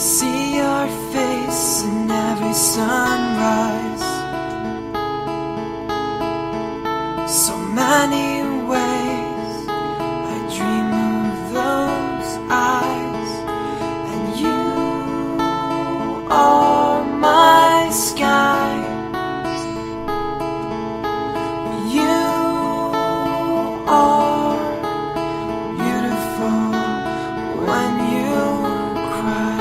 see your face in every sunrise. So many ways I dream of those eyes, and you are my sky. You are beautiful when you cry.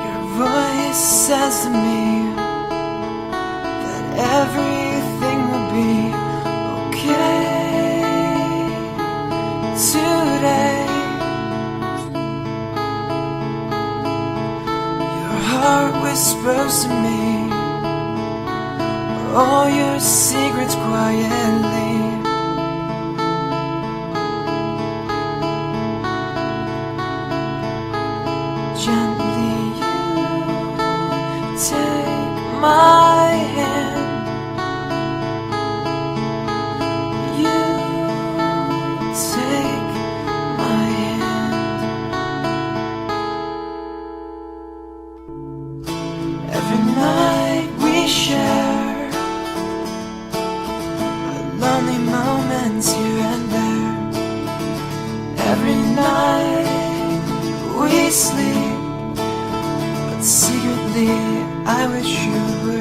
Your voice says to me that everything will be okay today. Your heart whispers to me all your secrets quietly. Gently you take my hand. You take my hand. Every night we share lonely moments here and there. Every night we sleep, but secretly I wish you would